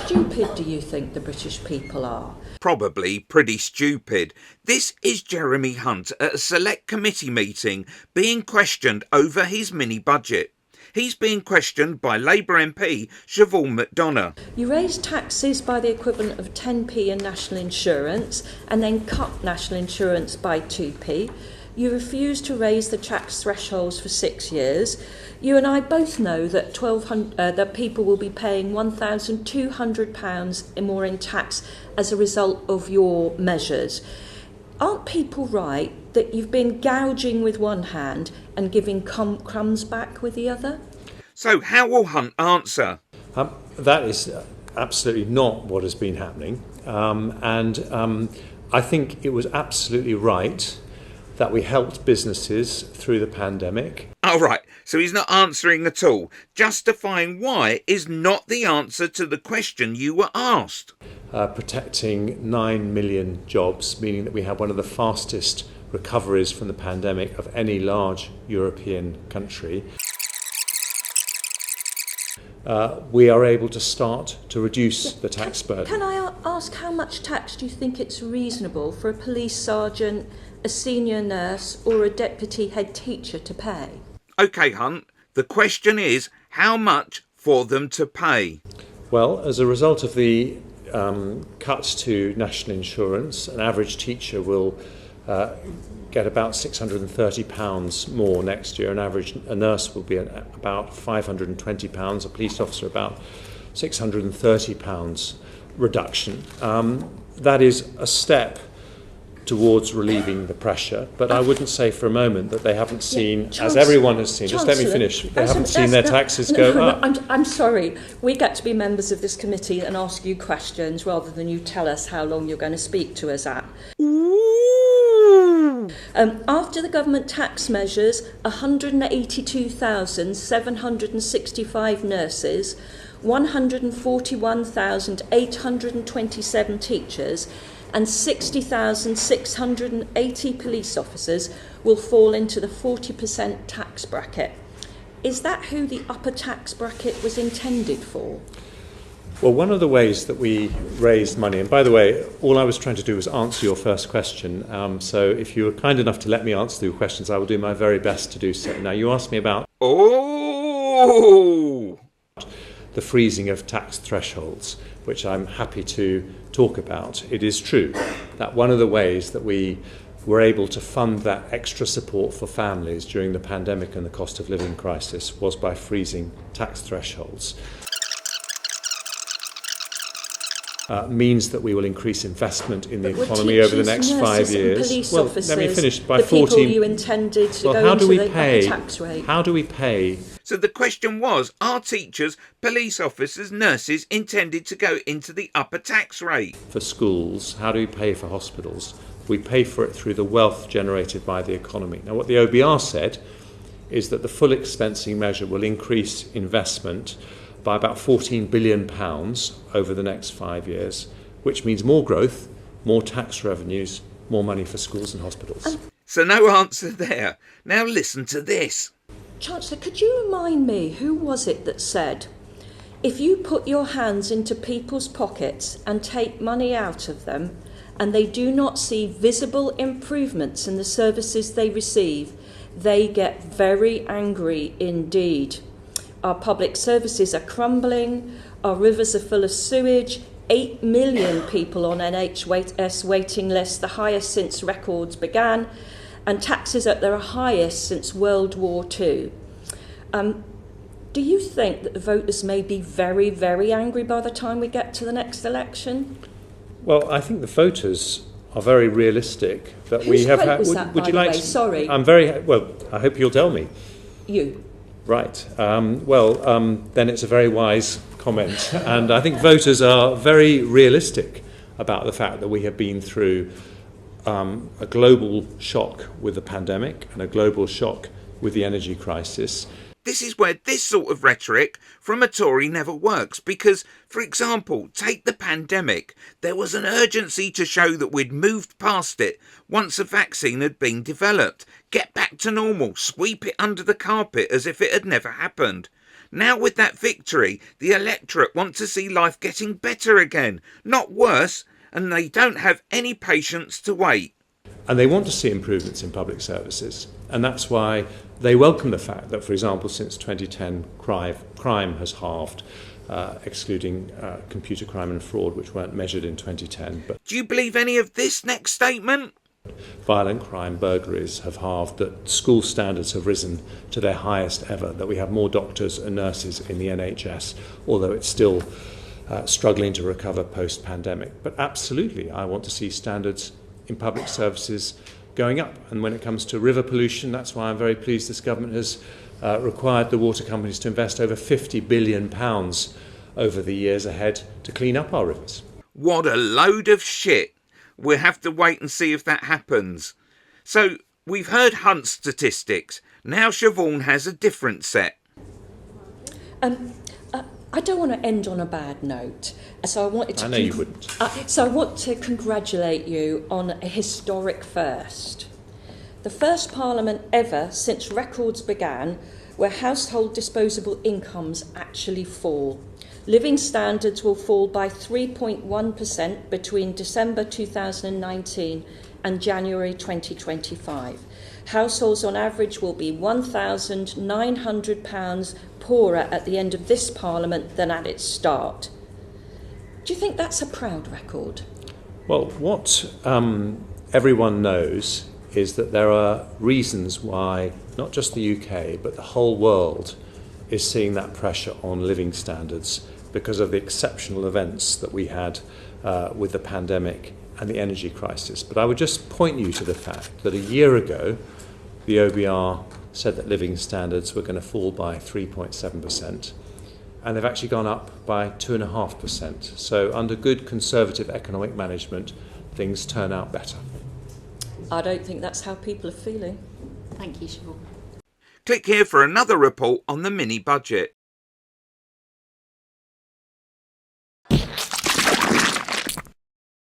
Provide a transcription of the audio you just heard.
stupid do you think the British people are? Probably pretty stupid. This is Jeremy Hunt at a select committee meeting being questioned over his mini budget. He's being questioned by Labour MP Siobhan McDonough. You raised taxes by the equivalent of 10p in national insurance and then cut national insurance by 2p. You refused to raise the tax thresholds for 6 years. You and I both know that that people will be paying £1,200 more in tax as a result of your measures. Aren't people right that you've been gouging with one hand and giving crumbs back with the other? So how will Hunt answer? That is absolutely not what has been happening. I think it was absolutely right that we helped businesses through the pandemic. Oh, right. So he's not answering at all. Justifying why is not the answer to the question you were asked. Protecting 9 million jobs, meaning that we have one of the fastest recoveries from the pandemic of any large European country. We are able to start to reduce the tax burden. Can I ask how much tax do you think it's reasonable for a police sergeant, a senior nurse or a deputy head teacher to pay? OK, Hunt, the question is how much for them to pay? Well, as a result of the cuts to national insurance, an average teacher will get about £630 more next year. A nurse will be at about £520, a police officer about £630 reduction. That is a step towards relieving the pressure, but I wouldn't say for a moment that they haven't seen, as everyone has seen, just let me finish, they haven't seen their taxes go up. I'm sorry, we get to be members of this committee and ask you questions rather than you tell us how long you're going to speak to us at. After the government tax measures, 182,765 nurses, 141,827 teachers and 60,680 police officers will fall into the 40% tax bracket. Is that who the upper tax bracket was intended for? Well, one of the ways that we raised money, and by the way, all I was trying to do was answer your first question, so if you were kind enough to let me answer the questions, I will do my very best to do so. Now, you asked me about the freezing of tax thresholds, which I'm happy to talk about. It is true that one of the ways that we were able to fund that extra support for families during the pandemic and the cost of living crisis was by freezing tax thresholds. Means that we will increase investment in the economy over the next 5 years. Well, let me finish. By the 14. People you intended to go into the upper tax rate. How do we pay? So the question was, are teachers, police officers, nurses intended to go into the upper tax rate? For schools, how do we pay for hospitals? We pay for it through the wealth generated by the economy. Now, what the OBR said is that the full expensing measure will increase investment by about £14 billion over the next 5 years, which means more growth, more tax revenues, more money for schools and hospitals. So no answer there. Now listen to this. Chancellor, could you remind me, who was it that said, if you put your hands into people's pockets and take money out of them, and they do not see visible improvements in the services they receive, they get very angry indeed. Our public services are crumbling, our rivers are full of sewage, 8 million people on NHS waiting lists, the highest since records began, and taxes at their highest since World War II. Do you think that the voters may be very, very angry by the time we get to the next election? Well, I think the voters are very realistic that Whose we have quote was that, would by you the like way? Sorry. I'm very well, I hope you'll tell me. You. Right. Then it's a very wise comment. And I think voters are very realistic about the fact that we have been through a global shock with the pandemic and a global shock with the energy crisis. This is where this sort of rhetoric from a Tory never works because, for example, take the pandemic. There was an urgency to show that we'd moved past it once a vaccine had been developed. Get back to normal, sweep it under the carpet as if it had never happened. Now with that victory, the electorate want to see life getting better again, not worse, and they don't have any patience to wait. And they want to see improvements in public services. And that's why they welcome the fact that, for example, since 2010, crime has halved, excluding computer crime and fraud, which weren't measured in 2010. But do you believe any of this next statement? Violent crime, burglaries have halved, that school standards have risen to their highest ever, that we have more doctors and nurses in the NHS, although it's still struggling to recover post-pandemic. But absolutely, I want to see standards in public services going up. And when it comes to river pollution, that's why I'm very pleased this government has required the water companies to invest over £50 billion over the years ahead to clean up our rivers. What a load of shit. We'll have to wait and see if that happens. So, we've heard Hunt's statistics. Now Siobhan has a different set. I don't want to end on a bad note, so I wanted to. I know you wouldn't. So I want to congratulate you on a historic first. The first Parliament ever since records began where household disposable incomes actually fall. Living standards will fall by 3.1% between December 2019 and January 2025. Households on average will be £1,900 poorer at the end of this Parliament than at its start. Do you think that's a proud record? Well, what everyone knows is that there are reasons why not just the UK but the whole world is seeing that pressure on living standards because of the exceptional events that we had with the pandemic and the energy crisis. But I would just point you to the fact that a year ago the OBR said that living standards were going to fall by 3.7%, and they've actually gone up by 2.5%. So under good Conservative economic management, things turn out better. I don't think that's how people are feeling. Thank you, Siobhan. Click here for another report on the mini budget.